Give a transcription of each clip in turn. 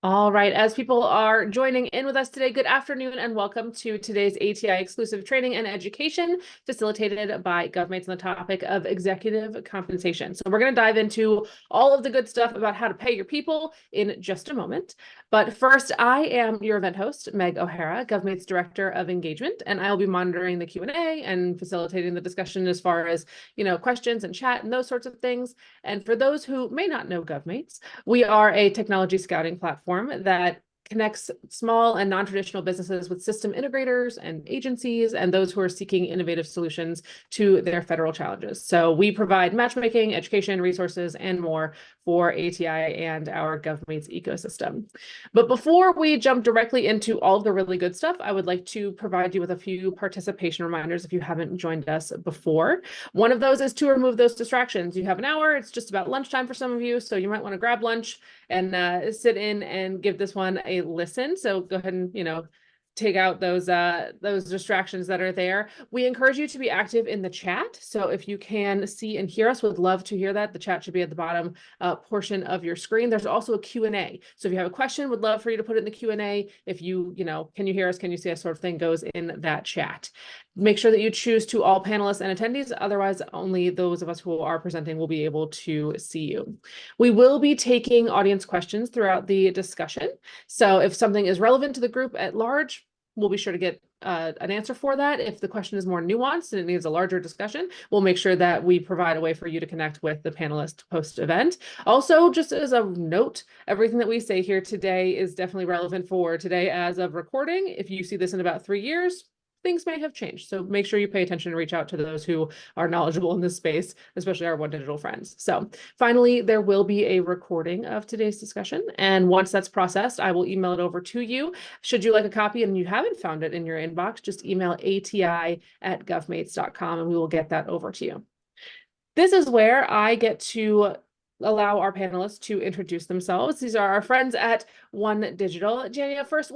All right, as people are joining in with us today, good afternoon and welcome to today's ATI exclusive training and education facilitated by GovMates on the topic of executive compensation. So we're going to dive into all of the good stuff about how to pay your people in just a moment. But first, I am your event host, Meg O'Hara, GovMates Director of Engagement, and I'll be monitoring the Q&A and facilitating the discussion as far as, questions and chat and those sorts of things. And for those who may not know GovMates, we are a technology scouting platform that connects small and non-traditional businesses with system integrators and agencies and those who are seeking innovative solutions to their federal challenges. So we provide matchmaking, education, resources, and more for ATI and our GovMates ecosystem. But before we jump directly into all of the really good stuff, I would like to provide you with a few participation reminders if you haven't joined us before. One of those is to remove those distractions. You have an hour, it's just about lunchtime for some of you, so you might want to grab lunch and sit in and give this one a listen. So go ahead and, take out those distractions that are there. We encourage you to be active in the chat. So if you can see and hear us, would love to hear that. The chat should be at the bottom portion of your screen. There's also a Q&A. So if you have a question, would love for you to put it in the Q&A. If you can you hear us? Can you see us sort of thing goes in that chat. Make sure that you choose to all panelists and attendees. Otherwise, only those of us who are presenting will be able to see you. We will be taking audience questions throughout the discussion. So if something is relevant to the group at large, we'll be sure to get an answer for that. If the question is more nuanced and it needs a larger discussion, we'll make sure that we provide a way for you to connect with the panelist post-event. Also, just as a note, everything that we say here today is definitely relevant for today as of recording. If you see this in about 3 years, things may have changed. So make sure you pay attention and reach out to those who are knowledgeable in this space, especially our OneDigital friends. So finally, there will be a recording of today's discussion. And once that's processed, I will email it over to you. Should you like a copy and you haven't found it in your inbox, just email ati@govmates.com and we will get that over to you. This is where I get to allow our panelists to introduce themselves. These are our friends at OneDigital. Jania, first,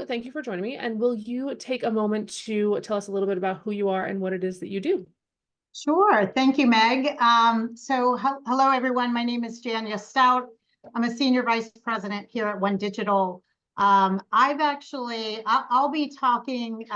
thank you for joining me, and will you take a moment to tell us a little bit about who you are and what it is that you do? Sure. Thank you, Meg. Hello, everyone. My name is Jania Stout. I'm a Senior Vice President here at OneDigital. I'll be talking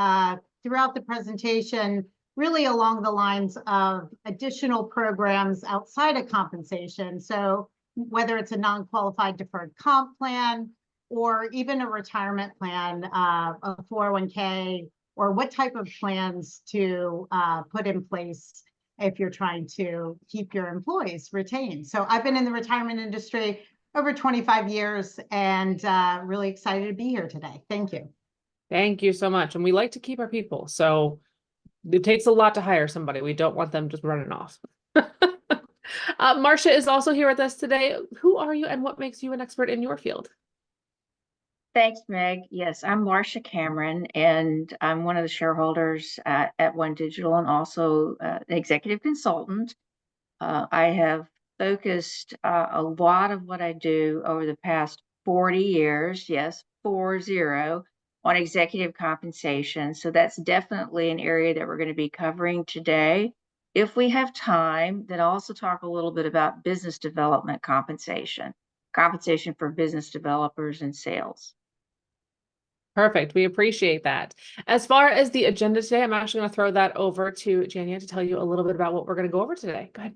throughout the presentation really along the lines of additional programs outside of compensation. So whether it's a non-qualified deferred comp plan or even a retirement plan, a 401k, or what type of plans to put in place if you're trying to keep your employees retained. So I've been in the retirement industry over 25 years and really excited to be here today. Thank you. Thank you so much. And we like to keep our people. So it takes a lot to hire somebody. We don't want them just running off. Marcia is also here with us today. Who are you and what makes you an expert in your field? Thanks, Meg. Yes, I'm Marcia Cameron, and I'm one of the shareholders at OneDigital and also an executive consultant. I have focused a lot of what I do over the past 40 years, yes, 40, on executive compensation. So that's definitely an area that we're going to be covering today. If we have time, then I'll also talk a little bit about business development compensation for business developers and sales. Perfect. We appreciate that. As far as the agenda today, I'm actually going to throw that over to Jania to tell you a little bit about what we're going to go over today. Go ahead.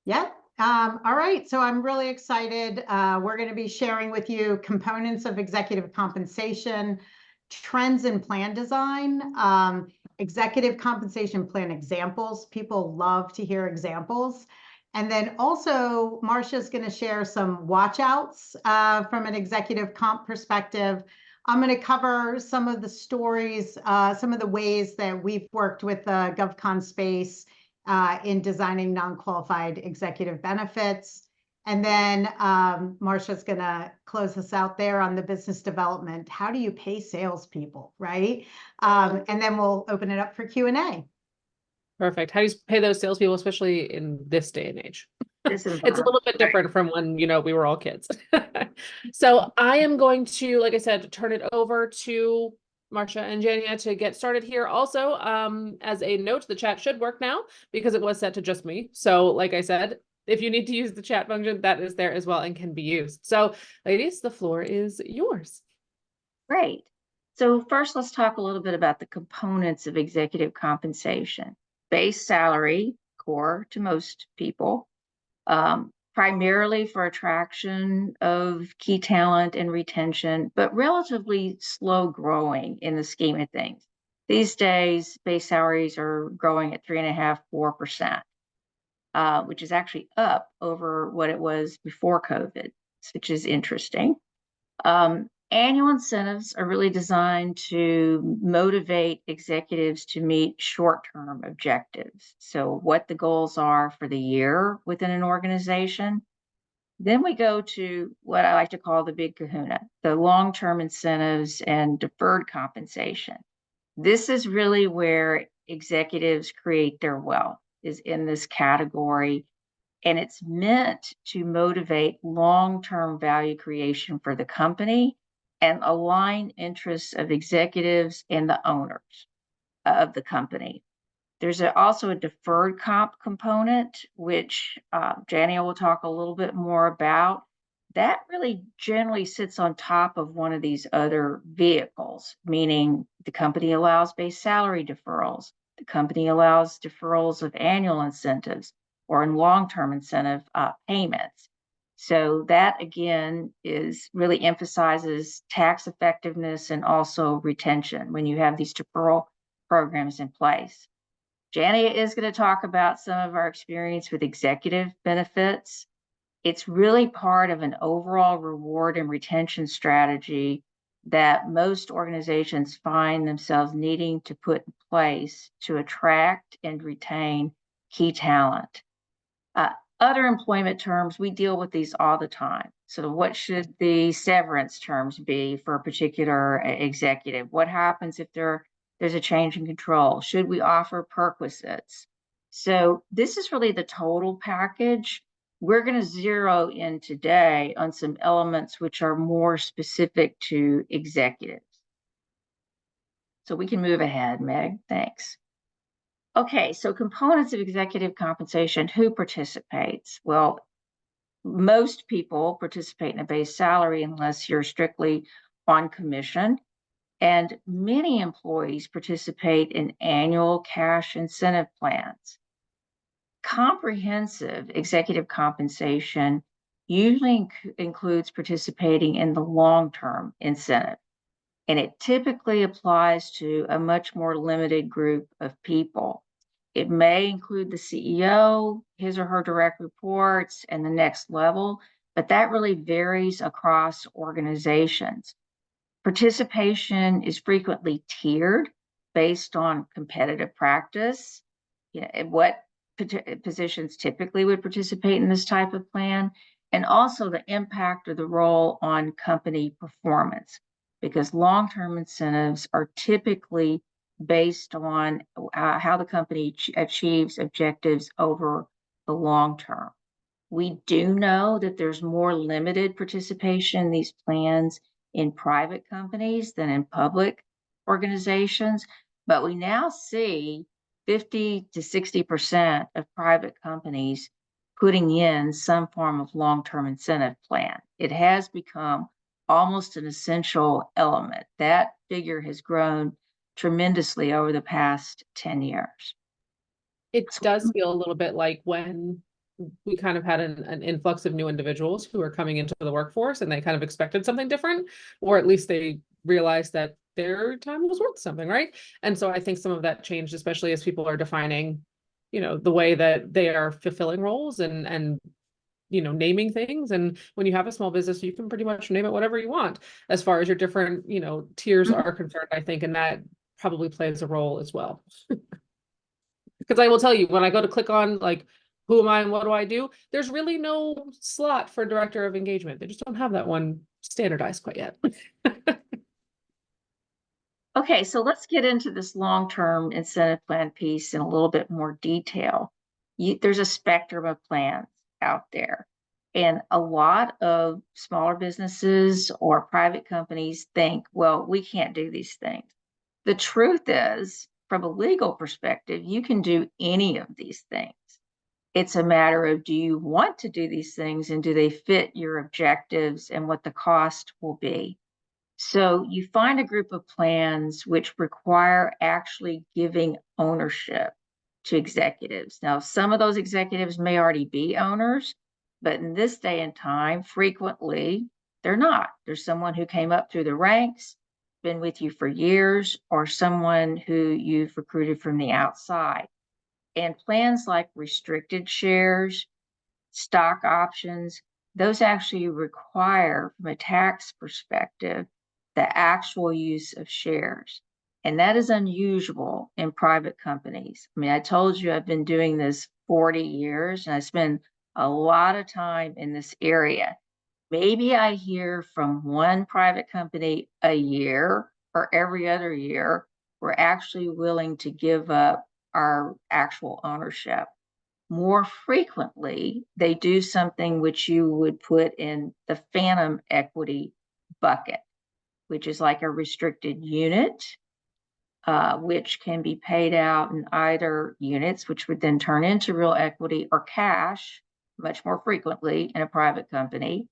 Yeah. All right. So I'm really excited. We're going to be sharing with you components of executive compensation, trends in plan design, executive compensation plan examples. People love to hear examples. And then also, Marcia's going to share some watch outs from an executive comp perspective. I'm going to cover some of the stories, some of the ways that we've worked with the GovCon space in designing non-qualified executive benefits. And then Marcia's going to close us out there on the business development. How do you pay salespeople, right? And then we'll open it up for Q&A. Perfect. How do you pay those salespeople, especially in this day and age? It's a little bit different from when, we were all kids. So I am going to, like I said, turn it over to Marcia and Jania to get started here. Also, as a note, the chat should work now because it was set to just me. So like I said, if you need to use the chat function, that is there as well and can be used. So ladies, the floor is yours. Great. So first, let's talk a little bit about the components of executive compensation. Base salary, core to most people, primarily for attraction of key talent and retention, but relatively slow growing in the scheme of things. These days, base salaries are growing at 3.5%, 4%, which is actually up over what it was before COVID, which is interesting. Annual incentives are really designed to motivate executives to meet short-term objectives. So what the goals are for the year within an organization. Then we go to what I like to call the big kahuna, the long-term incentives and deferred compensation. This is really where executives create their wealth, is in this category. And it's meant to motivate long-term value creation for the company and align interests of executives and the owners of the company. There's also a deferred comp component, which Jania will talk a little bit more about. That really generally sits on top of one of these other vehicles, meaning the company allows base salary deferrals, the company allows deferrals of annual incentives or in long-term incentive payments. So that again is really emphasizes tax effectiveness and also retention when you have these deferral programs in place. Jania is going to talk about some of our experience with executive benefits. It's really part of an overall reward and retention strategy that most organizations find themselves needing to put in place to attract and retain key talent. Other employment terms, we deal with these all the time. So what should the severance terms be for a particular executive? What happens if there's a change in control? Should we offer perquisites? So this is really the total package. We're going to zero in today on some elements which are more specific to executives. So we can move ahead, Meg. Thanks. Okay, so components of executive compensation, who participates? Well, most people participate in a base salary unless you're strictly on commission. And many employees participate in annual cash incentive plans. Comprehensive executive compensation usually includes participating in the long-term incentive. And it typically applies to a much more limited group of people. It may include the CEO, his or her direct reports, and the next level, but that really varies across organizations. Participation is frequently tiered based on competitive practice, what positions typically would participate in this type of plan, and also the impact of the role on company performance, because long-term incentives are typically based on how the company achieves objectives over the long term. We do know that there's more limited participation in these plans in private companies than in public organizations, but we now see 50 to 60% of private companies putting in some form of long-term incentive plan. It has become almost an essential element. That figure has grown tremendously over the past 10 years. It does feel a little bit like when we kind of had an influx of new individuals who are coming into the workforce and they kind of expected something different, or at least they realized that their time was worth something, right? And so I think some of that changed, especially as people are defining, the way that they are fulfilling roles and naming things. And when you have a small business, you can pretty much name it whatever you want as far as your different, tiers are concerned, I think, and that probably plays a role as well. Because I will tell you, when I go to click on like, who am I and what do I do? There's really no slot for director of engagement. They just don't have that one standardized quite yet. Okay, so let's get into this long-term incentive plan piece in a little bit more detail. There's a spectrum of plans out there, and a lot of smaller businesses or private companies think, well, we can't do these things. The truth is, from a legal perspective, you can do any of these things. It's a matter of, do you want to do these things and do they fit your objectives and what the cost will be? So you find a group of plans which require actually giving ownership to executives. Now, some of those executives may already be owners, but in this day and time, frequently they're not. There's someone who came up through the ranks, been with you for years, or someone who you've recruited from the outside. And plans like restricted shares, stock options, those actually require, from a tax perspective, the actual use of shares. And that is unusual in private companies. I mean, I told you I've been doing this 40 years and I spend a lot of time in this area. Maybe I hear from one private company a year or every other year, we're actually willing to give up our actual ownership. More frequently, they do something which you would put in the phantom equity bucket, which is like a restricted unit, which can be paid out in either units, which would then turn into real equity, or cash, much more frequently in a private company,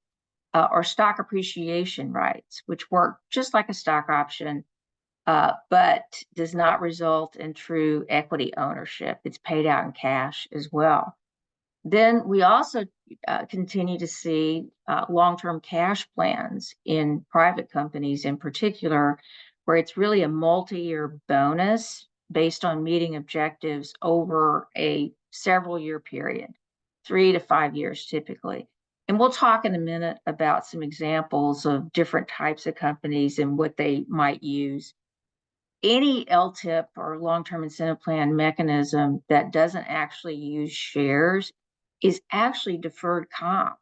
or stock appreciation rights, which work just like a stock option, but does not result in true equity ownership. It's paid out in cash as well. Then we also continue to see long-term cash plans in private companies in particular, where it's really a multi-year bonus based on meeting objectives over a several-year period, 3 to 5 years typically. And we'll talk in a minute about some examples of different types of companies and what they might use. Any LTIP or long-term incentive plan mechanism that doesn't actually use shares is actually deferred comp.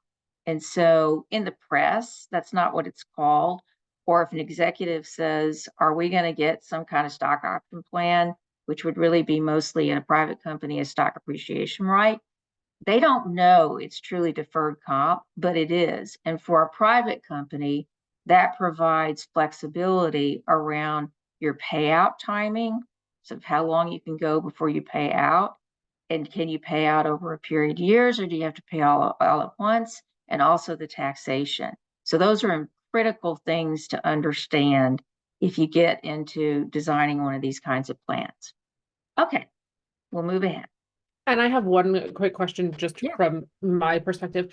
And so in the press, that's not what it's called. Or if an executive says, are we going to get some kind of stock option plan, which would really be mostly in a private company, a stock appreciation right, they don't know it's truly deferred comp, but it is. And for a private company, that provides flexibility around your payout timing, so how long you can go before you pay out, and can you pay out over a period of years, or do you have to pay all at once, and also the taxation. So those are critical things to understand if you get into designing one of these kinds of plans. Okay, we'll move ahead. And I have one quick question just from my perspective.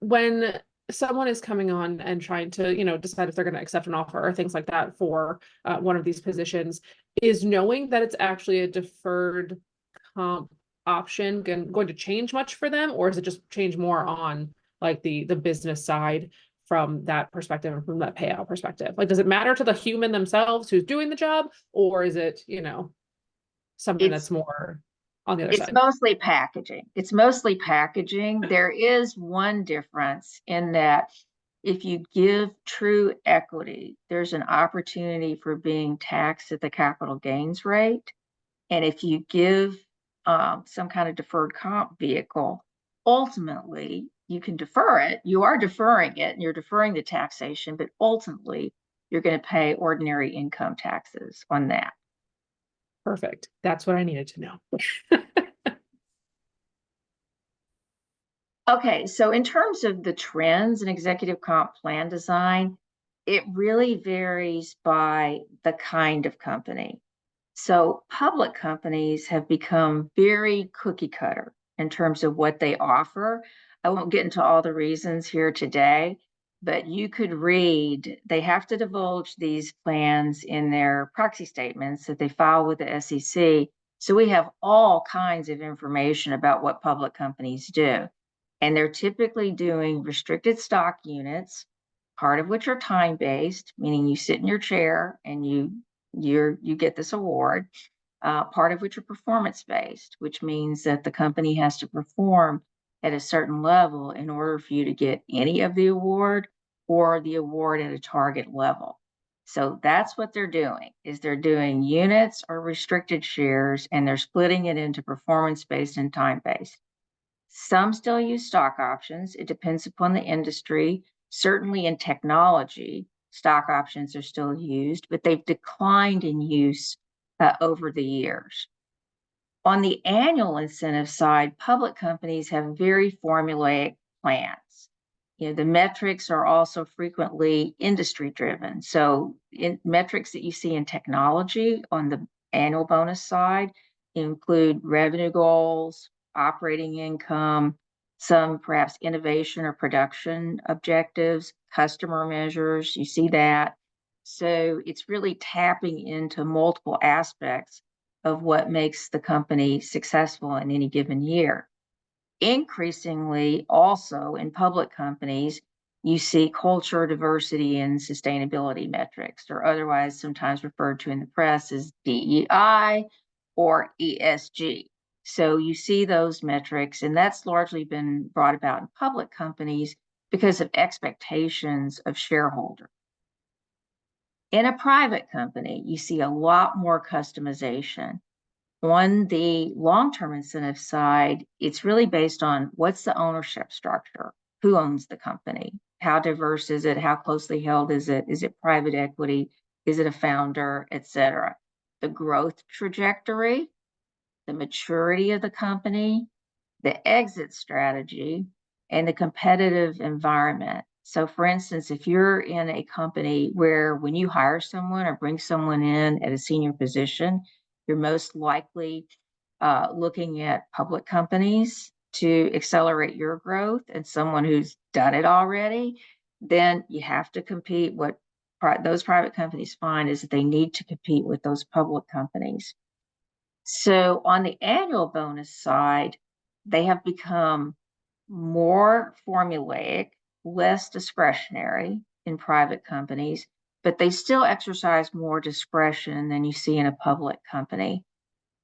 When someone is coming on and trying to, decide if they're going to accept an offer or things like that for one of these positions, is knowing that it's actually a deferred comp option going to change much for them, or is it just change more on like the business side from that perspective and from that payout perspective? Like, does it matter to the human themselves who's doing the job, or is it, something that's more on the other side? It's mostly packaging. It's mostly packaging. There is one difference in that if you give true equity, there's an opportunity for being taxed at the capital gains rate. And if you give some kind of deferred comp vehicle, ultimately you can defer it. You are deferring it and you're deferring the taxation, but ultimately you're going to pay ordinary income taxes on that. Perfect. That's what I needed to know. Okay, so in terms of the trends in executive comp plan design, it really varies by the kind of company. So public companies have become very cookie cutter in terms of what they offer. I won't get into all the reasons here today, but you could read, they have to divulge these plans in their proxy statements that they file with the SEC. So we have all kinds of information about what public companies do. And they're typically doing restricted stock units, part of which are time-based, meaning you sit in your chair and you get this award, part of which are performance-based, which means that the company has to perform at a certain level in order for you to get any of the award or the award at a target level. So that's what they're doing, is they're doing units or restricted shares, and they're splitting it into performance-based and time-based. Some still use stock options. It depends upon the industry. Certainly in technology, stock options are still used, but they've declined in use over the years. On the annual incentive side, public companies have very formulaic plans. The metrics are also frequently industry driven. So metrics that you see in technology on the annual bonus side include revenue goals, operating income, some perhaps innovation or production objectives, customer measures, you see that. So it's really tapping into multiple aspects of what makes the company successful in any given year. Increasingly, also in public companies, you see culture, diversity, and sustainability metrics, or otherwise sometimes referred to in the press as DEI or ESG. So you see those metrics, and that's largely been brought about in public companies because of expectations of shareholders. In a private company, you see a lot more customization. On the long-term incentive side, it's really based on what's the ownership structure, who owns the company, how diverse is it, how closely held is it private equity, is it a founder, etc. The growth trajectory, the maturity of the company, the exit strategy, and the competitive environment. So for instance, if you're in a company where when you hire someone or bring someone in at a senior position, you're most likely looking at public companies to accelerate your growth, and someone who's done it already, then you have to compete. What those private companies find is that they need to compete with those public companies. So on the annual bonus side, they have become more formulaic, less discretionary in private companies, but they still exercise more discretion than you see in a public company.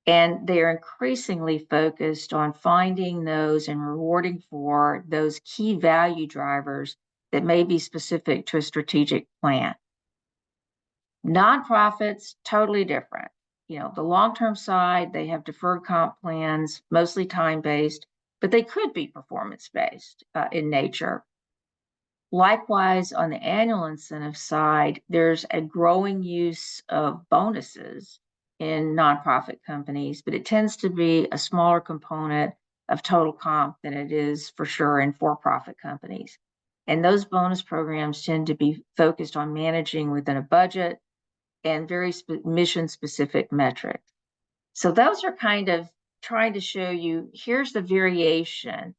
And they're increasingly focused on finding those and rewarding for those key value drivers that may be specific to a strategic plan. Nonprofits, totally different. The long-term side, they have deferred comp plans, mostly time-based, but they could be performance-based in nature. Likewise, on the annual incentive side, there's a growing use of bonuses in nonprofit companies, but it tends to be a smaller component of total comp than it is for sure in for-profit companies. And those bonus programs tend to be focused on managing within a budget and very mission-specific metrics. So those are kind of trying to show you, here's the variation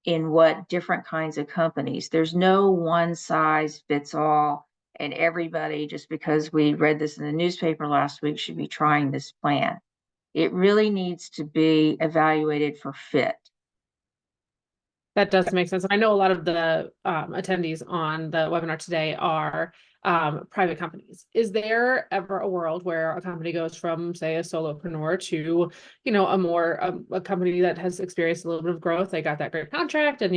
in what different kinds of companies. There's no one size fits all, and everybody, just because we read this in the newspaper last week, should be trying this plan. It really needs to be evaluated for fit. That does make sense. I know a lot of the attendees on the webinar today are private companies. Is there ever a world where a company goes from, say, a solopreneur to, a company that has experienced a little bit of growth? They got that great contract, and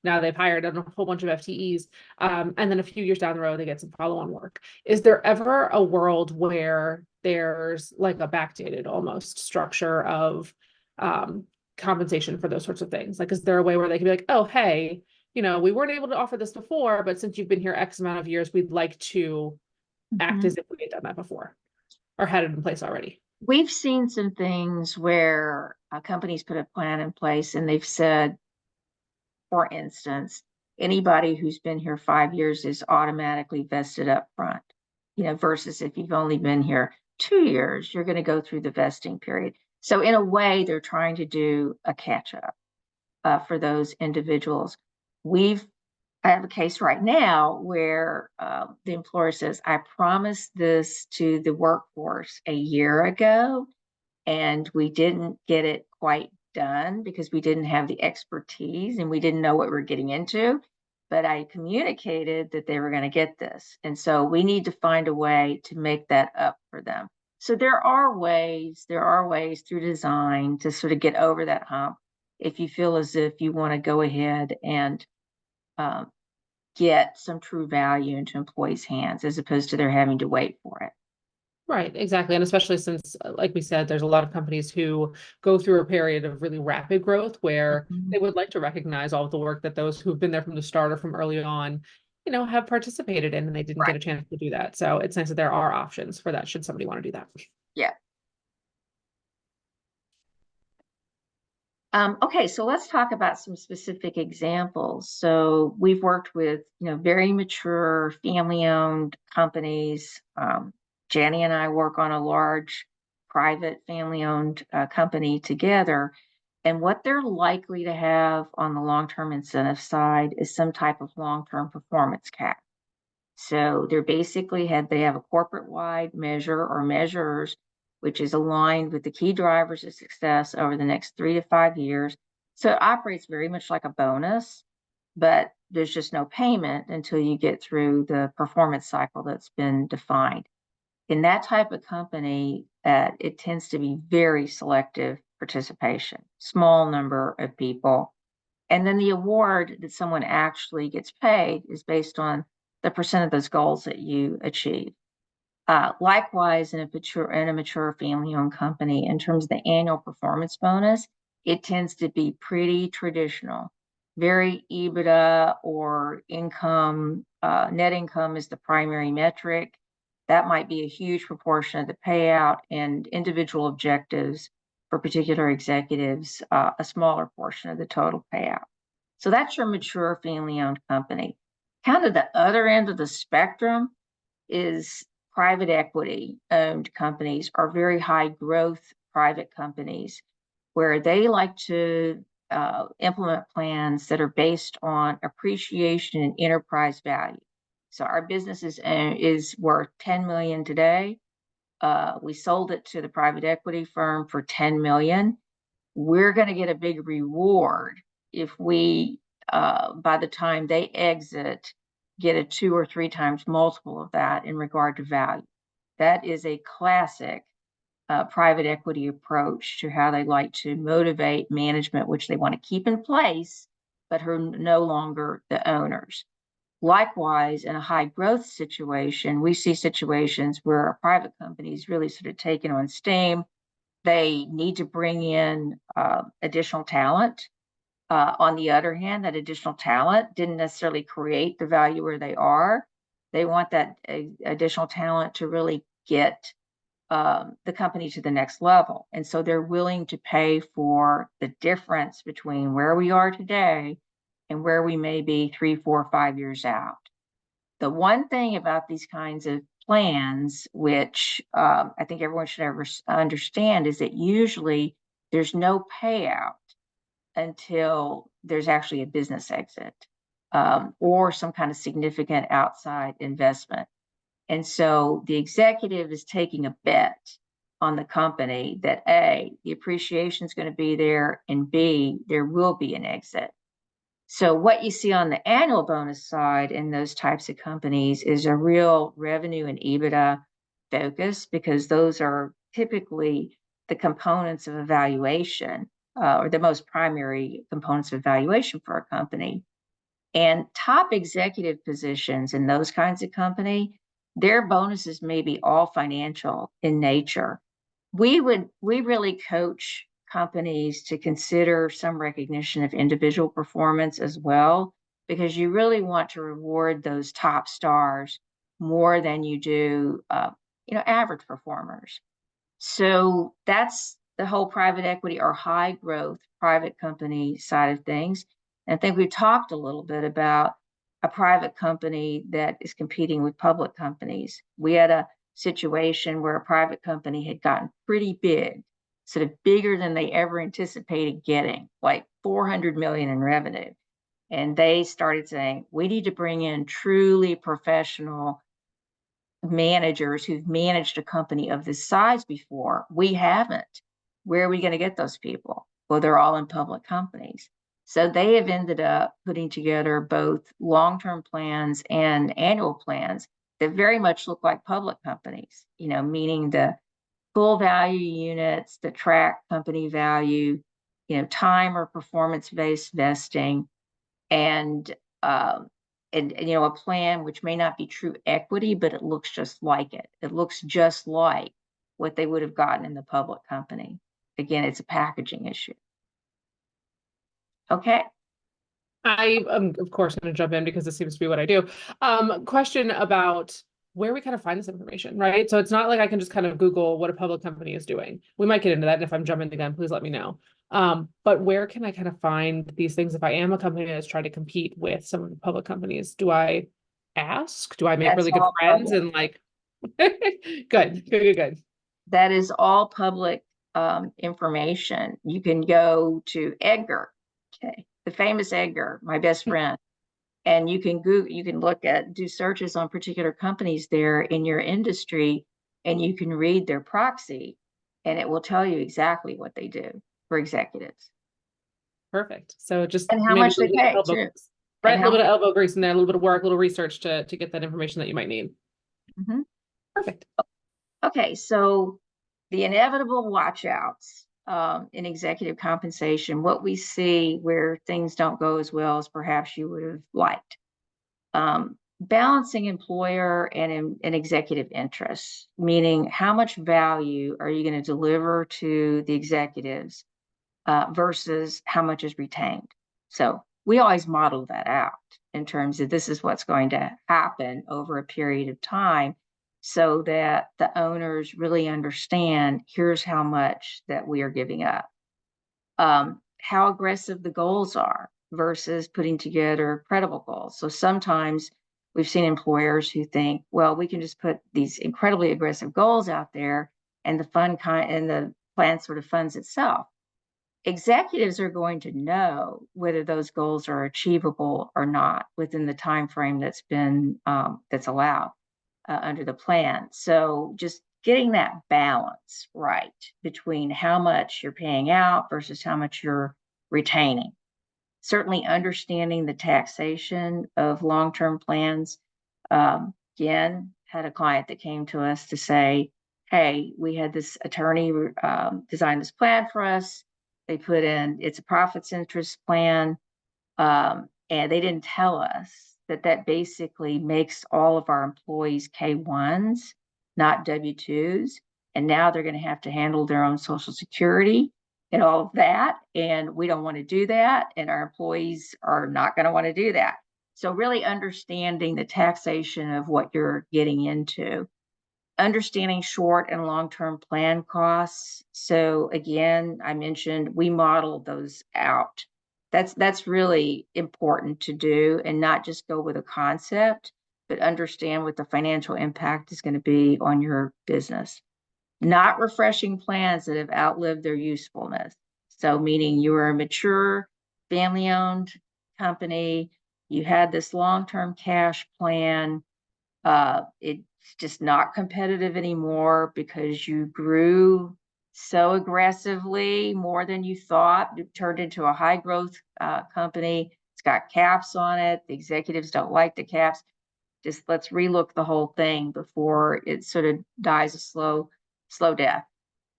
now they've hired a whole bunch of FTEs, and then a few years down the road they get some follow-on work. Is there ever a world where there's like a backdated almost structure of compensation for those sorts of things? Like, is there a way where they can be like, oh, hey, we weren't able to offer this before, but since you've been here X amount of years, we'd like to act as if we had done that before or had it in place already? We've seen some things where companies put a plan in place and they've said, for instance, anybody who's been here 5 years is automatically vested up front, versus if you've only been here 2 years, you're going to go through the vesting period. So in a way, they're trying to do a catch up for those individuals. I have a case right now where the employer says, I promised this to the workforce a year ago, and we didn't get it quite done because we didn't have the expertise and we didn't know what we were getting into. But I communicated that they were going to get this. And so we need to find a way to make that up for them. So there are ways through design to sort of get over that hump if you feel as if you want to go ahead and get some true value into employees' hands as opposed to their having to wait for it. Right, exactly. And especially since, like we said, there's a lot of companies who go through a period of really rapid growth where they would like to recognize all of the work that those who've been there from the start or from early on, have participated in, and they didn't get a chance to do that. So it's nice that there are options for that should somebody want to do that. Yeah. Okay, so let's talk about some specific examples. So we've worked with, very mature family-owned companies. Jenny and I work on a large private family-owned company together. And what they're likely to have on the long-term incentive side is some type of long-term performance cap. So they have a corporate-wide measure or measures, which is aligned with the key drivers of success over the next 3 to 5 years. So it operates very much like a bonus, but there's just no payment until you get through the performance cycle that's been defined. In that type of company, it tends to be very selective participation, small number of people. And then the award that someone actually gets paid is based on the percent of those goals that you achieve. Likewise, in a mature family-owned company, in terms of the annual performance bonus, it tends to be pretty traditional, very EBITDA or income, net income is the primary metric. That might be a huge proportion of the payout, and individual objectives for particular executives, a smaller portion of the total payout. So that's your mature family-owned company. Kind of the other end of the spectrum is private equity owned companies, are very high growth private companies where they like to implement plans that are based on appreciation and enterprise value. So our business is worth 10 million today. We sold it to the private equity firm for 10 million. We're going to get a big reward if we, by the time they exit, get a 2 or 3 times multiple of that in regard to value. That is a classic private equity approach to how they like to motivate management, which they want to keep in place, but who are no longer the owners. Likewise, in a high growth situation, we see situations where a private company is really sort of taken on steam. They need to bring in additional talent. On the other hand, that additional talent didn't necessarily create the value where they are. They want that additional talent to really get the company to the next level. And so they're willing to pay for the difference between where we are today and where we may be 3, 4, 5 years out. The one thing about these kinds of plans, which I think everyone should ever understand, is that usually there's no payout until there's actually a business exit or some kind of significant outside investment. And so the executive is taking a bet on the company that A, the appreciation is going to be there, and B, there will be an exit. So what you see on the annual bonus side in those types of companies is a real revenue and EBITDA focus, because those are typically the components of evaluation, or the most primary components of evaluation for a company. And top executive positions in those kinds of company, their bonuses may be all financial in nature. We really coach companies to consider some recognition of individual performance as well, because you really want to reward those top stars more than you do, average performers. So that's the whole private equity or high growth private company side of things. And I think we talked a little bit about a private company that is competing with public companies. We had a situation where a private company had gotten pretty big, sort of bigger than they ever anticipated getting, like 400 million in revenue. And they started saying, we need to bring in truly professional managers who've managed a company of this size before. We haven't. Where are we going to get those people? Well, they're all in public companies. So they have ended up putting together both long-term plans and annual plans that very much look like public companies, meaning the full value units that track company value, time or performance-based vesting, and a plan which may not be true equity, but it looks just like it. It looks just like what they would have gotten in the public company. Again, it's a packaging issue. Okay. I am, of course, going to jump in because this seems to be what I do. Question about where we kind of find this information, right? So it's not like I can just kind of Google what a public company is doing. We might get into that. And if I'm jumping the gun, please let me know. But where can I kind of find these things if I am a company that's trying to compete with some of the public companies? Do I ask? Do I make That's really good all friends public. and like good. That is all public information. You can go to Edgar, okay, the famous Edgar, my best friend, and you can do searches on particular companies there in your industry, and you can read their proxy, and it will tell you exactly what they do for executives Perfect. So just and how maybe much they pay too, right, and a little how. bit of elbow grease in there, a little bit of work, a little research to get that information that you might need. Mhm. Perfect. Okay, so the inevitable watchouts in executive compensation, what we see where things don't go as well as perhaps you would have liked. Balancing employer and executive interests, meaning how much value are you going to deliver to the executives versus how much is retained. So we always model that out in terms of this is what's going to happen over a period of time so that the owners really understand here's how much that we are giving up. How aggressive the goals are versus putting together credible goals. So sometimes we've seen employers who think, well, we can just put these incredibly aggressive goals out there and the plan sort of funds itself. Executives are going to know whether those goals are achievable or not within the time frame that's allowed under the plan. So just getting that balance right between how much you're paying out versus how much you're retaining. Certainly understanding the taxation of long-term plans. Again, had a client that came to us to say, hey, we had this attorney design this plan for us. They put in, it's a profits interest plan. And they didn't tell us that basically makes all of our employees K1s, not W2s. And now they're going to have to handle their own Social Security and all of that. And we don't want to do that. And our employees are not going to want to do that. So really understanding the taxation of what you're getting into, understanding short and long-term plan costs. So again, I mentioned we modeled those out. That's really important to do and not just go with a concept, but understand what the financial impact is going to be on your business. Not refreshing plans that have outlived their usefulness. So meaning you are a mature family-owned company, you had this long-term cash plan, it's just not competitive anymore because you grew so aggressively, more than you thought. It turned into a high growth company. It's got caps on it. The executives don't like the caps. Just let's relook the whole thing before it sort of dies a slow death.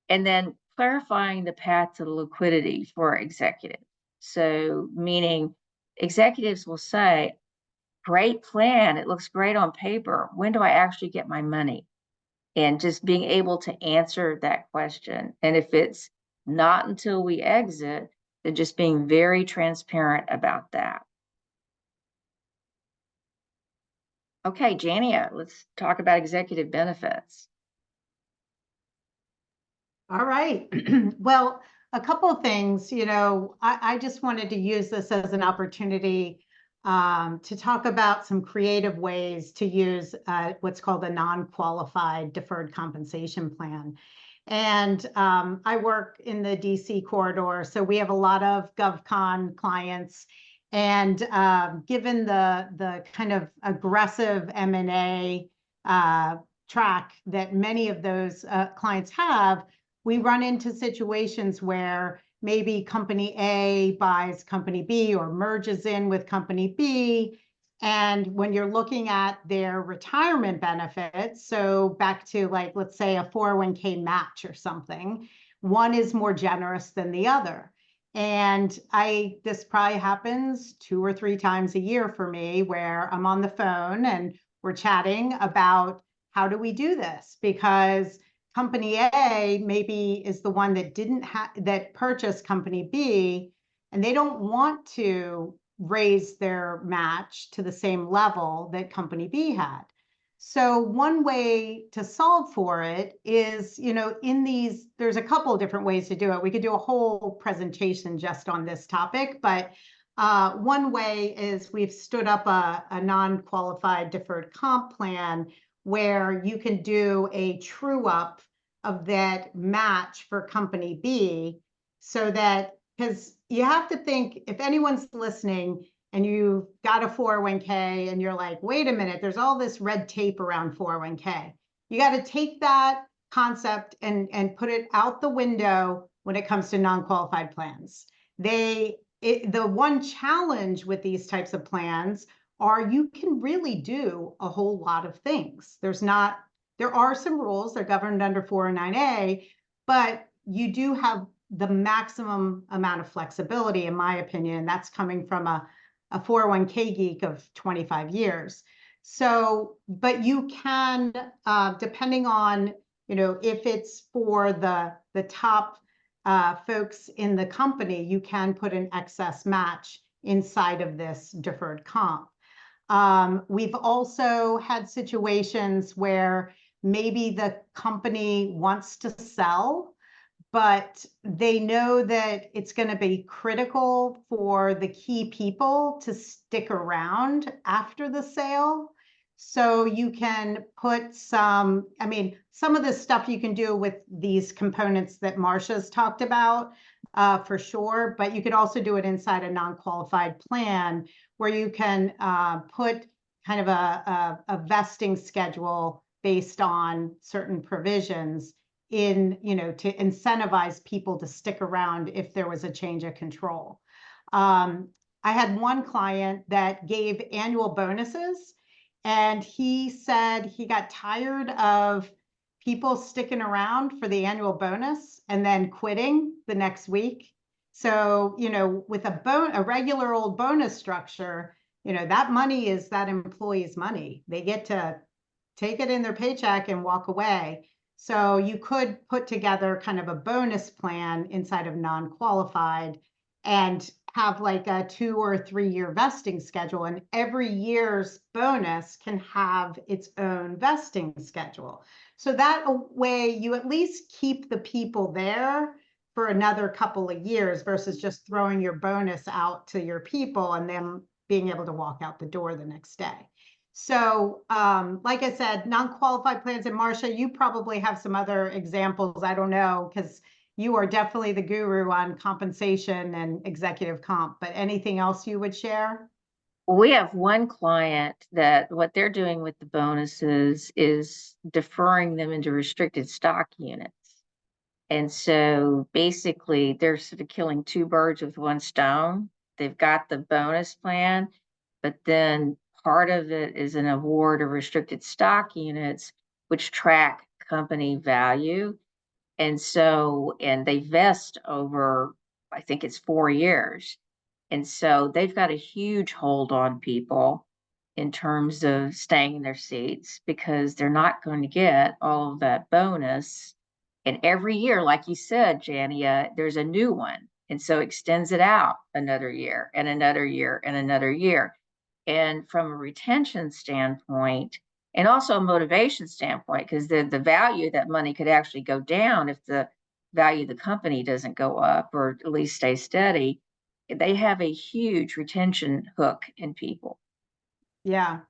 And then clarifying the path to the liquidity for executives. So meaning executives will say, great plan. It looks great on paper. When do I actually get my money? And just being able to answer that question. And if it's not until we exit, then just being very transparent about that. Okay, Jania, let's talk about executive benefits. All right. Well, a couple of things, I just wanted to use this as an opportunity to talk about some creative ways to use what's called a non-qualified deferred compensation plan. And I work in the DC corridor, so we have a lot of GovCon clients. And given the kind of aggressive M&A track that many of those clients have, we run into situations where maybe company A buys company B or merges in with company B. And when you're looking at their retirement benefits, so back to like, let's say a 401k match or something, one is more generous than the other. And this probably happens 2 or 3 times a year for me, where I'm on the phone and we're chatting about how do we do this? Because company A maybe is the one that purchased company B, and they don't want to raise their match to the same level that company B had. So one way to solve for it is, in these, there's a couple of different ways to do it. We could do a whole presentation just on this topic, but one way is we've stood up a non-qualified deferred comp plan where you can do a true up of that match for company B, so that, because you have to think, if anyone's listening and you've got a 401k and you're like, wait a minute, there's all this red tape around 401k. You got to take that concept and put it out the window when it comes to non-qualified plans. The one challenge with these types of plans are you can really do a whole lot of things. There are some rules, they're governed under 409A, but you do have the maximum amount of flexibility, in my opinion. That's coming from a 401k geek of 25 years. So, but you can, depending on, if it's for the top folks in the company, you can put an excess match inside of this deferred comp. We've also had situations where maybe the company wants to sell, but they know that it's going to be critical for the key people to stick around after the sale. So you can put some of the stuff you can do with these components that Marcia's talked about for sure, but you could also do it inside a non-qualified plan where you can put kind of a vesting schedule based on certain provisions in, to incentivize people to stick around if there was a change of control. I had one client that gave annual bonuses, and he said he got tired of people sticking around for the annual bonus and then quitting the next week. So, with a regular old bonus structure, that money is that employee's money. They get to take it in their paycheck and walk away. So you could put together kind of a bonus plan inside of non-qualified and have like a 2 or 3 year vesting schedule, and every year's bonus can have its own vesting schedule. So that way you at least keep the people there for another couple of years versus just throwing your bonus out to your people and them being able to walk out the door the next day. So, like I said, non-qualified plans, and Marcia, you probably have some other examples. I don't know, because you are definitely the guru on compensation and executive comp, but anything else you would share? We have one client that what they're doing with the bonuses is deferring them into restricted stock units. And so basically they're sort of killing two birds with one stone. They've got the bonus plan, but then part of it is an award of restricted stock units, which track company value. And they vest over, I think it's 4 years. And so they've got a huge hold on people in terms of staying in their seats because they're not going to get all of that bonus. And every year, like you said, Jania, there's a new one. And so extends it out another year and another year and another year. And from a retention standpoint, and also a motivation standpoint, because the value of that money could actually go down if the value of the company doesn't go up or at least stay steady. They have a huge retention hook in people. Yeah,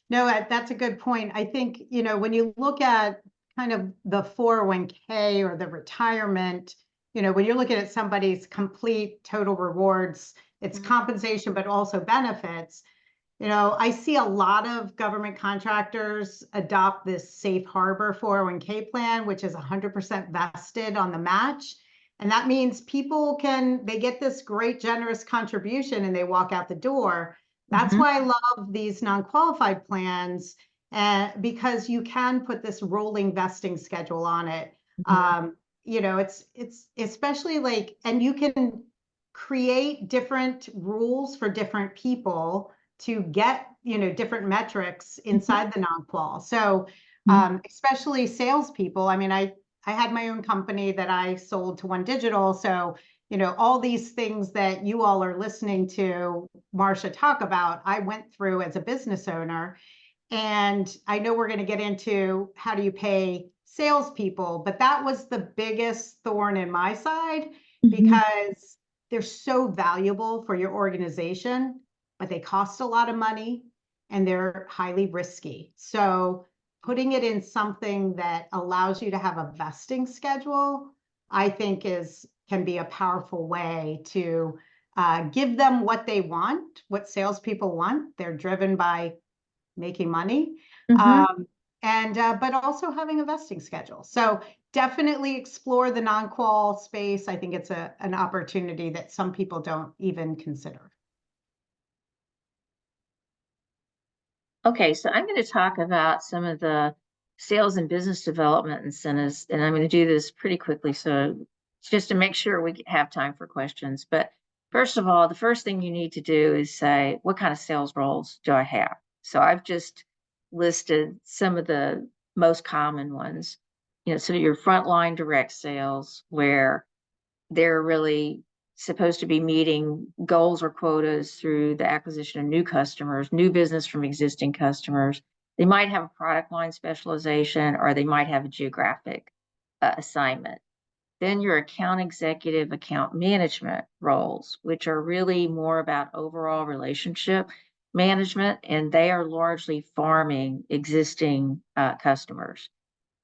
no, that's a good point. I think, when you look at kind of the 401k or the retirement, when you're looking at somebody's complete total rewards, it's compensation, but also benefits. I see a lot of government contractors adopt this safe harbor 401k plan, which is 100% vested on the match. And that means people they get this great generous contribution and they walk out the door. That's why I love these non-qualified plans, because you can put this rolling vesting schedule on it. It's especially and you can create different rules for different people to get, different metrics inside the non-qual. So especially salespeople, I had my own company that I sold to OneDigital. So, all these things that you all are listening to Marcia talk about, I went through as a business owner. And I know we're going to get into how do you pay salespeople, but that was the biggest thorn in my side because they're so valuable for your organization, but they cost a lot of money and they're highly risky. So putting it in something that allows you to have a vesting schedule, I think can be a powerful way to give them what they want, what salespeople want. They're driven by making money, but also having a vesting schedule. So definitely explore the non-qual space. I think it's an opportunity that some people don't even consider. Okay, so I'm going to talk about some of the sales and business development incentives, and I'm going to do this pretty quickly, so just to make sure we have time for questions. But first of all, the first thing you need to do is say, what kind of sales roles do I have? So I've just listed some of the most common ones. So your frontline direct sales, where they're really supposed to be meeting goals or quotas through the acquisition of new customers, new business from existing customers. They might have a product line specialization, or they might have a geographic assignment. Then your account executive, account management roles, which are really more about overall relationship management, and they are largely farming existing customers.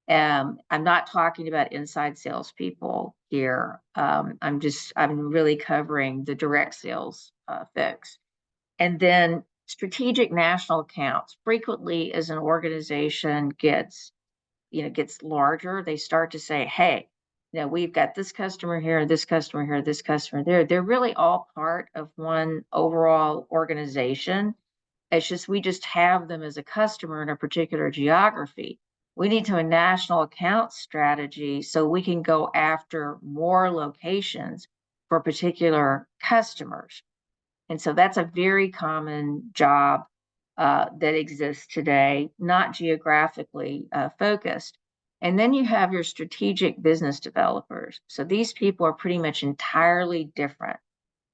I'm not talking about inside salespeople here. I'm really covering the direct sales folks. And then strategic national accounts. Frequently, as an organization gets larger, they start to say, hey, we've got this customer here, this customer here, this customer there. They're really all part of one overall organization. It's just we just have them as a customer in a particular geography. We need to a national account strategy so we can go after more locations for particular customers. And so that's a very common job that exists today, not geographically focused. And then you have your strategic business developers. So these people are pretty much entirely different.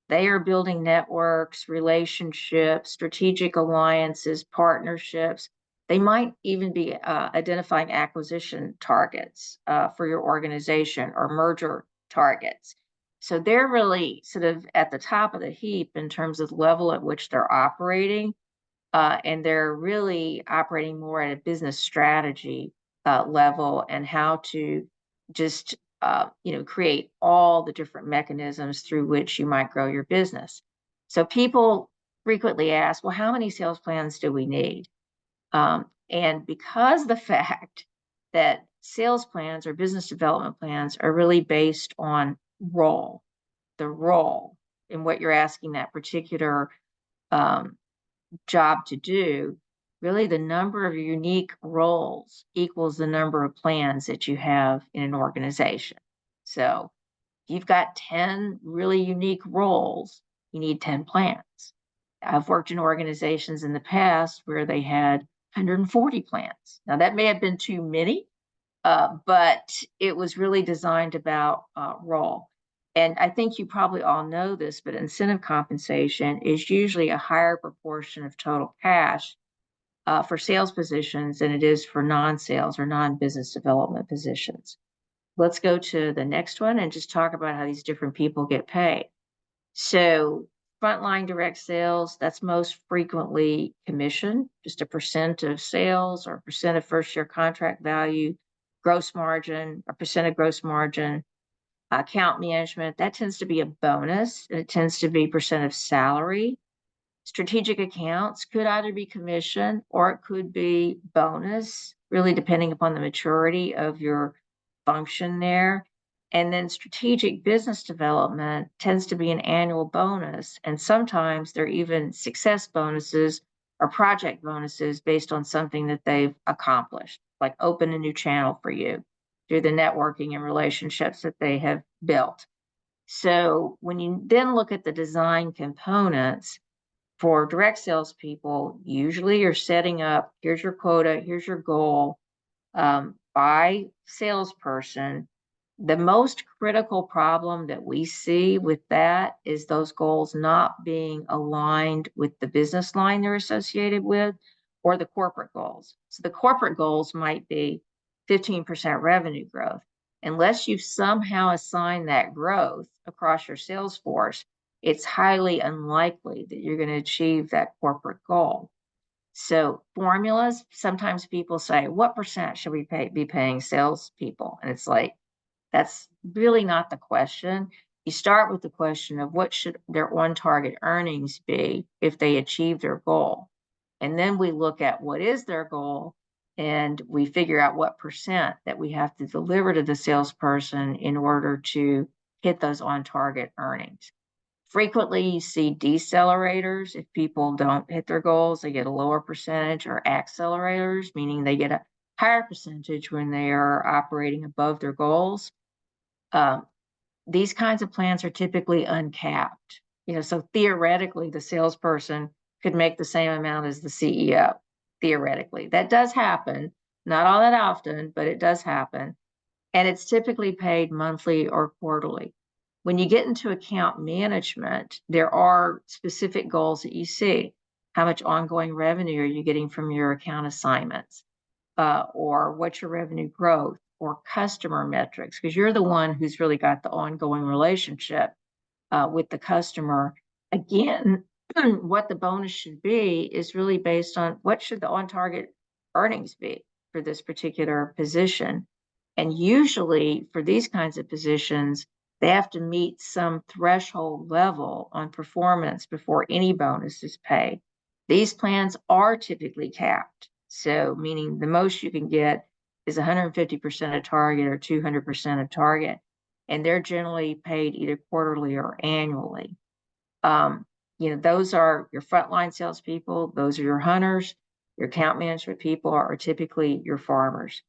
They are building networks, relationships, strategic alliances, partnerships. They might even be identifying acquisition targets for your organization or merger targets. So they're really sort of at the top of the heap in terms of the level at which they're operating. And they're really operating more at a business strategy level and how to just create all the different mechanisms through which you might grow your business. So people frequently ask, well, how many sales plans do we need? And because the fact that sales plans or business development plans are really based on the role in what you're asking that particular job to do, really the number of unique roles equals the number of plans that you have in an organization. So you've got 10 really unique roles, you need 10 plans. I've worked in organizations in the past where they had 140 plans. Now that may have been too many, but it was really designed about role. And I think you probably all know this, but incentive compensation is usually a higher proportion of total cash for sales positions than it is for non-sales or non-business development positions. Let's go to the next one and just talk about how these different people get paid. So frontline direct sales, that's most frequently commission, just a percent of sales or percent of first year contract value, gross margin, or percent of gross margin. Account management, that tends to be a bonus, and it tends to be percent of salary. Strategic accounts could either be commission or it could be bonus, really depending upon the maturity of your function there. And then strategic business development tends to be an annual bonus, and sometimes they're even success bonuses or project bonuses based on something that they've accomplished, like open a new channel for you through the networking and relationships that they have built. So when you then look at the design components for direct salespeople, usually you're setting up, here's your quota, here's your goal by salesperson. The most critical problem that we see with that is those goals not being aligned with the business line they're associated with, or the corporate goals. So the corporate goals might be 15% revenue growth. Unless you've somehow assigned that growth across your sales force, it's highly unlikely that you're going to achieve that corporate goal. So formulas, sometimes people say, what percent should we be paying salespeople? And it's like, that's really not the question. You start with the question of what should their on-target earnings be if they achieve their goal. And then we look at what is their goal, and we figure out what percent that we have to deliver to the salesperson in order to hit those on-target earnings. Frequently, you see decelerators. If people don't hit their goals, they get a lower percentage, or accelerators, meaning they get a higher percentage when they are operating above their goals. These kinds of plans are typically uncapped. So theoretically, the salesperson could make the same amount as the CEO. Theoretically, that does happen. Not all that often, but it does happen. And it's typically paid monthly or quarterly. When you get into account management, there are specific goals that you see. How much ongoing revenue are you getting from your account assignments? Or what's your revenue growth, or customer metrics, because you're the one who's really got the ongoing relationship with the customer. Again, what the bonus should be is really based on what should the on-target earnings be for this particular position. And usually for these kinds of positions, they have to meet some threshold level on performance before any bonus is paid. These plans are typically capped. So meaning the most you can get is 150% of target or 200% of target. And they're generally paid either quarterly or annually. Those are your frontline salespeople. Those are your hunters. Your account management people are typically your farmers.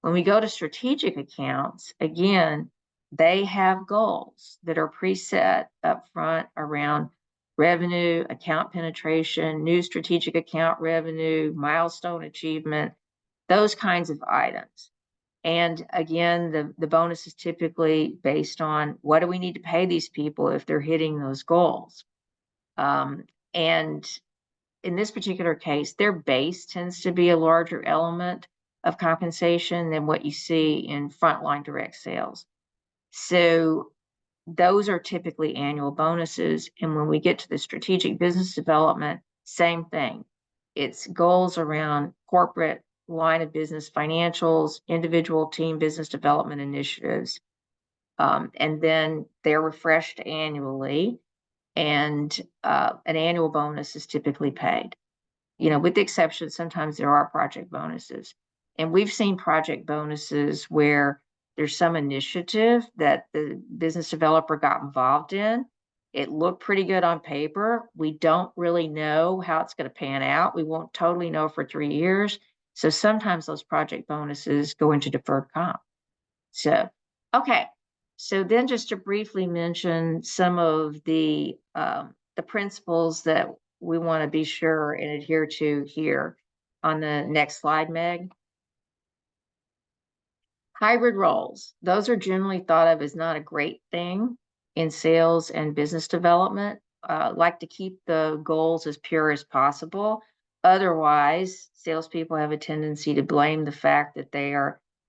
When we go to strategic accounts, again, they have goals that are preset up front around revenue, account penetration, new strategic account revenue, milestone achievement, those kinds of items. And again, the bonus is typically based on what do we need to pay these people if they're hitting those goals. And in this particular case, their base tends to be a larger element of compensation than what you see in frontline direct sales. So those are typically annual bonuses. And when we get to the strategic business development, same thing. It's goals around corporate line of business financials, individual team business development initiatives. And then they're refreshed annually, and an annual bonus is typically paid. With the exception, sometimes there are project bonuses. And we've seen project bonuses where there's some initiative that the business developer got involved in. It looked pretty good on paper. We don't really know how it's going to pan out. We won't totally know for 3 years. So sometimes those project bonuses go into deferred comp. So, okay. So then just to briefly mention some of the principles that we want to be sure and adhere to here on the next slide, Meg. Hybrid roles. Those are generally thought of as not a great thing in sales and business development. Like to keep the goals as pure as possible. Otherwise, salespeople have a tendency to blame the fact that they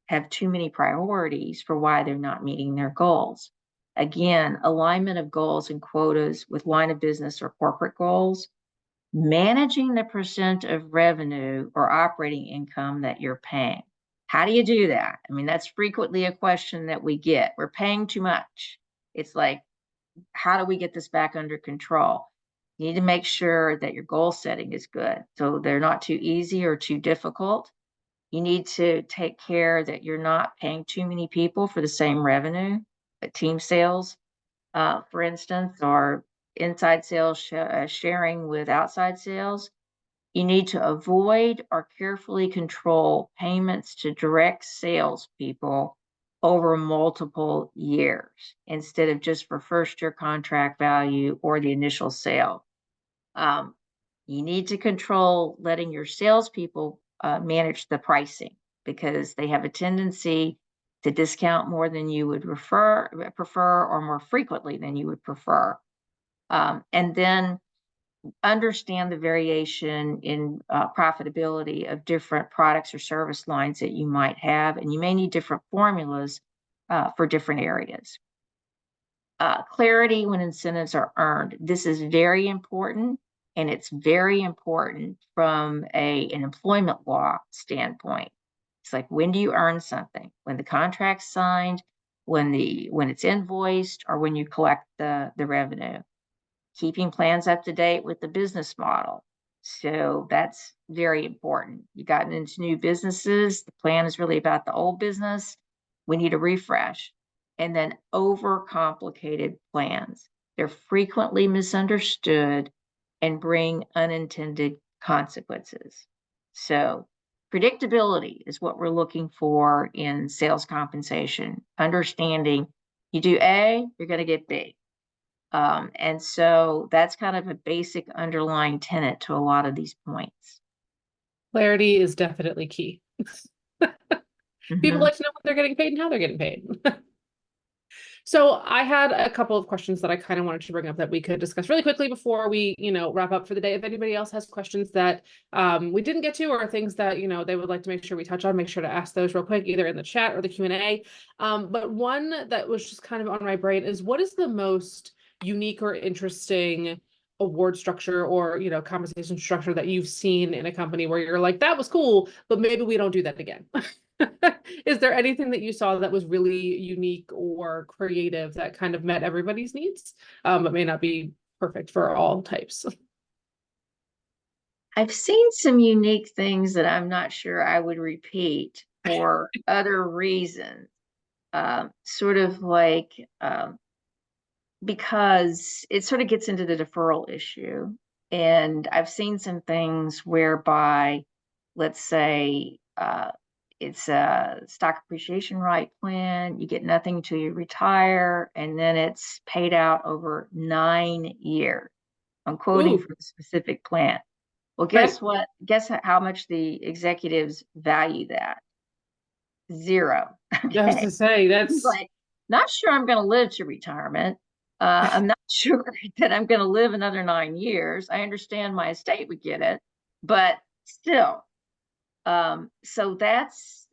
have too many priorities for why they're not meeting their goals. Again, alignment of goals and quotas with line of business or corporate goals. Managing the percent of revenue or operating income that you're paying. How do you do that? I mean, that's frequently a question that we get. We're paying too much. It's like, how do we get this back under control? You need to make sure that your goal setting is good, so they're not too easy or too difficult. You need to take care that you're not paying too many people for the same revenue, team sales, for instance, or inside sales sharing with outside sales. You need to avoid or carefully control payments to direct sales people over multiple years instead of just for first year contract value or the initial sale. You need to control letting your salespeople manage the pricing, because they have a tendency to discount more than you would prefer or more frequently than you would prefer. And then understand the variation in profitability of different products or service lines that you might have, and you may need different formulas for different areas. Clarity when incentives are earned. This is very important, and it's very important from an employment law standpoint. It's like, when do you earn something? When the contract's signed, when it's invoiced, or when you collect the revenue. Keeping plans up to date with the business model. So that's very important. You've gotten into new businesses. The plan is really about the old business. We need a refresh. And then overcomplicated plans. They're frequently misunderstood and bring unintended consequences. So predictability is what we're looking for in sales compensation. Understanding you do A, you're going to get B. And so that's kind of a basic underlying tenet to a lot of these points. Clarity is definitely key. People like to know what they're getting paid and how they're getting paid. So I had a couple of questions that I kind of wanted to bring up that we could discuss really quickly before we, wrap up for the day. If anybody else has questions that we didn't get to, or things that, they would like to make sure we touch on, make sure to ask those real quick, either in the chat or the Q&A. But one that was just kind of on my brain is, what is the most unique or interesting award structure or, compensation structure that you've seen in a company where you're like, that was cool, but maybe we don't do that again? Is there anything that you saw that was really unique or creative that kind of met everybody's needs, but may not be perfect for all types? I've seen some unique things that I'm not sure I would repeat for other reasons. Sort of like, because it sort of gets into the deferral issue. And I've seen some things whereby, let's say, it's a stock appreciation right plan. You get nothing till you retire, and then it's paid out over 9 years. I'm quoting from a specific plan. Well, guess what? Guess how much the executives value that? 0. Okay. I was to say, that's like, not sure I'm going to live to retirement. I'm not sure that I'm going to live another 9 years. I understand my estate would get it, but still. So that's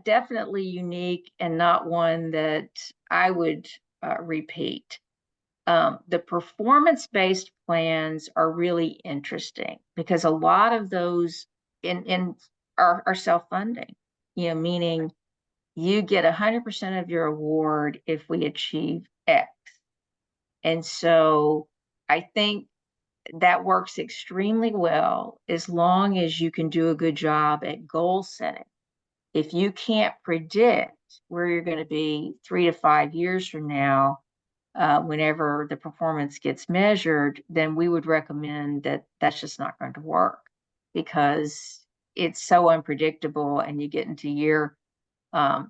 definitely unique and not one that I would repeat. The performance-based plans are really interesting because a lot of those are self-funding, meaning you get 100% of your award if we achieve X. And so I think that works extremely well as long as you can do a good job at goal setting. If you can't predict where you're going to be 3 to 5 years from now, whenever the performance gets measured, then we would recommend that that's just not going to work because it's so unpredictable, and you get into year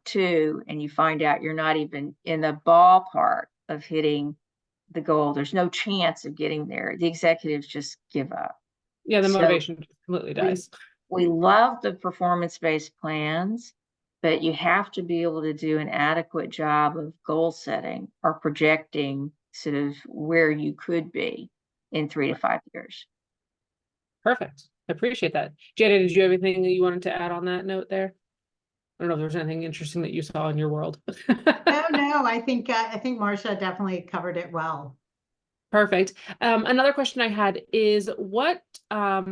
2 and you find out you're not even in the ballpark of hitting the goal. There's no chance of getting there. The executives just give up. Yeah, the motivation completely dies. We love the performance-based plans, but you have to be able to do an adequate job of goal setting or projecting sort of where you could be in 3 to 5 years. Perfect. I appreciate that. Jenny, did you have anything that you wanted to add on that note there? I don't know if there's anything interesting that you saw in your world. No, I think Marcia definitely covered it well. Perfect. Another question I had is, what are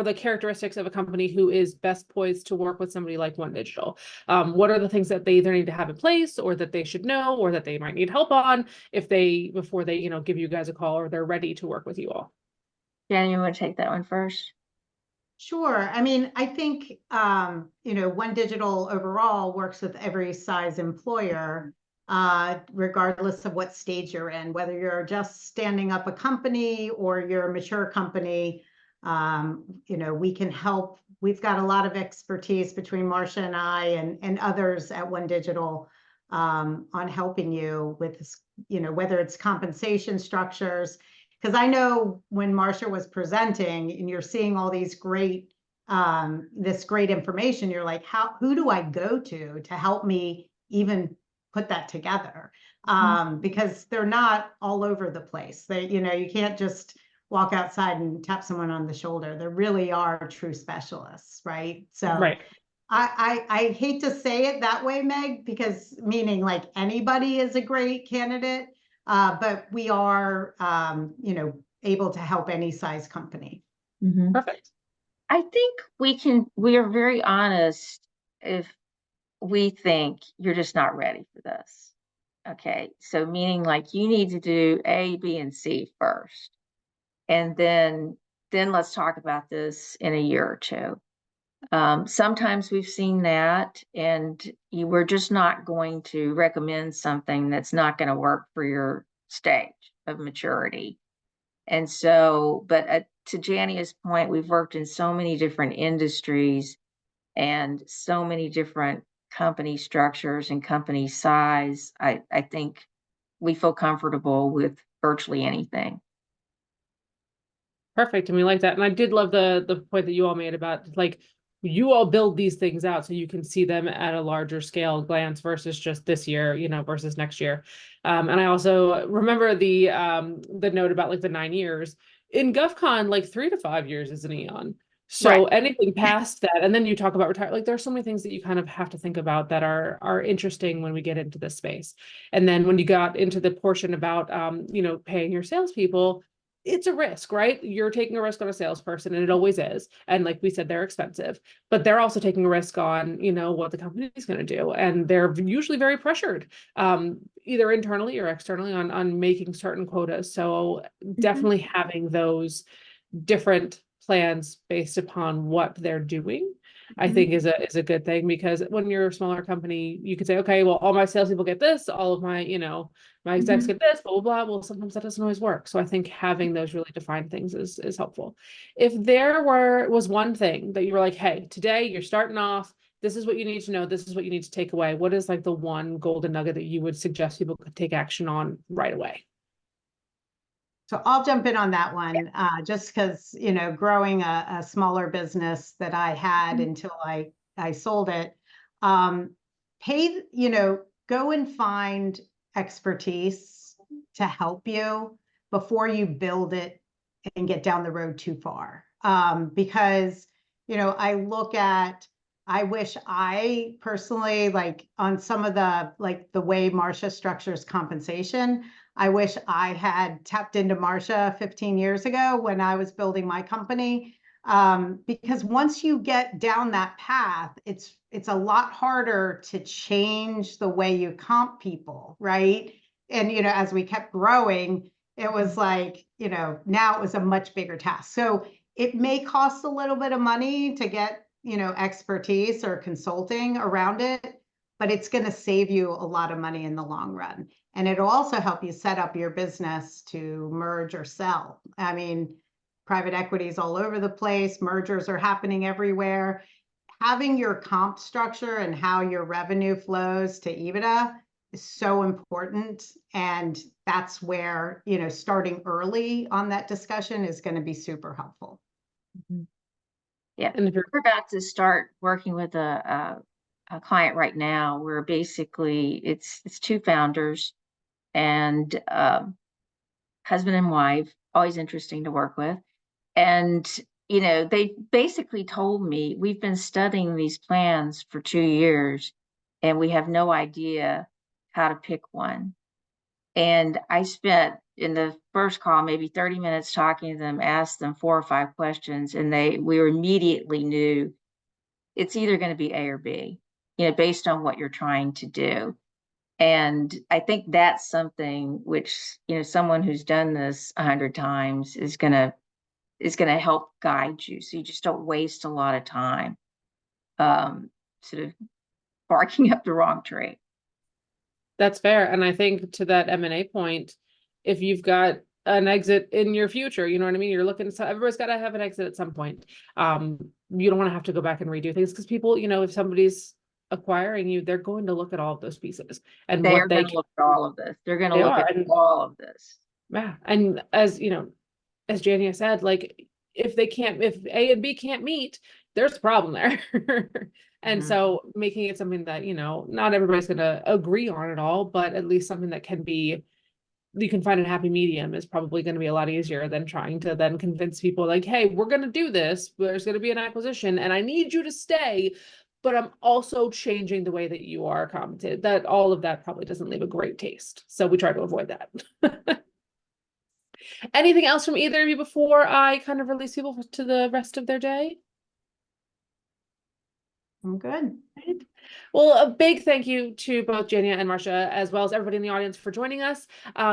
the characteristics of a company who is best poised to work with somebody like OneDigital? What are the things that they either need to have in place, or that they should know, or that they might need help on before they, give you guys a call, or they're ready to work with you all? Jen, you want to take that one first? Sure. I mean, I think, OneDigital overall works with every size employer, regardless of what stage you're in, whether you're just standing up a company or you're a mature company. We can help. We've got a lot of expertise between Marcia and I and others at OneDigital on helping you with this, whether it's compensation structures. Because I know when Marcia was presenting and you're seeing all these this great information, you're like, who do I go to help me even put that together, because they're not all over the place. They, you can't just walk outside and tap someone on the shoulder. There really are true specialists, right? So Right. I hate to say it that way, Meg, because meaning like anybody is a great candidate, but we are, able to help any size company. Perfect. I think we are very honest if we think you're just not ready for this. Okay, so meaning like you need to do A, B, and C first. And then let's talk about this in a year or two. Sometimes we've seen that, and we're just not going to recommend something that's not going to work for your stage of maturity. And so, but to Jania's point, we've worked in so many different industries and so many different company structures and company size. I think we feel comfortable with virtually anything. Perfect. And we like that. And I did love the point that you all made about like you all build these things out so you can see them at a larger scale glance versus just this year, versus next year. And I also remember the note about like the 9 years in GovCon, like 3 to 5 years is an eon. So anything past that, and then you talk about retire, like there's so many things that you kind of have to think about that are interesting when we get into this space. And then when you got into the portion about paying your salespeople, it's a risk, right? You're taking a risk on a salesperson, and it always is. And like we said, they're expensive, but they're also taking a risk on, what the company is going to do. And they're usually very pressured, either internally or externally on making certain quotas. So definitely having those different plans based upon what they're doing, I think is a good thing, because when you're a smaller company, you could say, okay, well, all my salespeople get this, all of my, my execs get this, blah, blah, blah. Well, sometimes that doesn't always work. So I think having those really defined things is helpful. If there was one thing that you were like, hey, today you're starting off, this is what you need to know, this is what you need to take away. What is like the one golden nugget that you would suggest people could take action on right away? So I'll jump in on that one, just because, growing a smaller business that I had until I sold it, go and find expertise to help you before you build it and get down the road too far. Because, I wish I personally, like on some of the way Marcia structures compensation, I wish I had tapped into Marcia 15 years ago when I was building my company. Because once you get down that path, it's a lot harder to change the way you comp people, right? And, as we kept growing, it was like, now it was a much bigger task. So it may cost a little bit of money to get, expertise or consulting around it, but it's going to save you a lot of money in the long run. And it'll also help you set up your business to merge or sell. I mean, private equity is all over the place. Mergers are happening everywhere. Having your comp structure and how your revenue flows to EBITDA is so important. And that's where, starting early on that discussion is going to be super helpful. Yeah, and if we're about to start working with a client right now, where basically it's 2 founders and husband and wife, always interesting to work with. And, they basically told me, we've been studying these plans for 2 years and we have no idea how to pick one. And I spent in the first call maybe 30 minutes talking to them, asked them 4 or 5 questions, and we immediately knew it's either going to be A or B, based on what you're trying to do. And I think that's something which, someone who's done this 100 times is going to help guide you. So you just don't waste a lot of time sort of barking up the wrong tree. That's fair. And I think to that M&A point, if you've got an exit in your future, you know what I mean? You're looking, so everybody's got to have an exit at some point. You don't want to have to go back and redo things, because people, if somebody's acquiring you, they're going to look at all of those pieces and They're what they going to look at all of this. They're going to They look are, at and- all of this. Yeah. And as as Jania said, like if A and B can't meet, there's a problem there. And Mhm. so making it something that, not everybody's going to agree on it all, but at least something that you can find a happy medium is probably going to be a lot easier than trying to then convince people like, hey, we're going to do this. There's going to be an acquisition and I need you to stay, but I'm also changing the way that you are compensated. That all of that probably doesn't leave a great taste. So we try to avoid that. Anything else from either of you before I kind of release people to the rest of their day? I'm good. Right. Well, a big thank you to both Jania and Marcia, as well as everybody in the audience for joining us.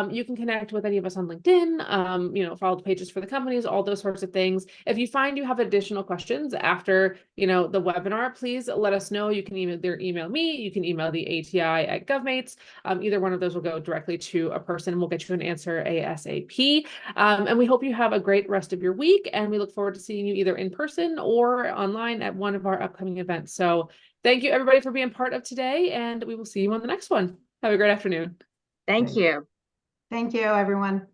You can connect with any of us on LinkedIn, follow the pages for the companies, all those sorts of things. If you find you have additional questions after, the webinar, please let us know. You can either email me, you can email the ATI at govmates. Either one of those will go directly to a person and we'll get you an answer ASAP. And we hope you have a great rest of your week. And we look forward to seeing you either in person or online at one of our upcoming events. So thank you everybody for being part of today, and we will see you on the next one. Have a great afternoon. Thank you. Thank you, everyone.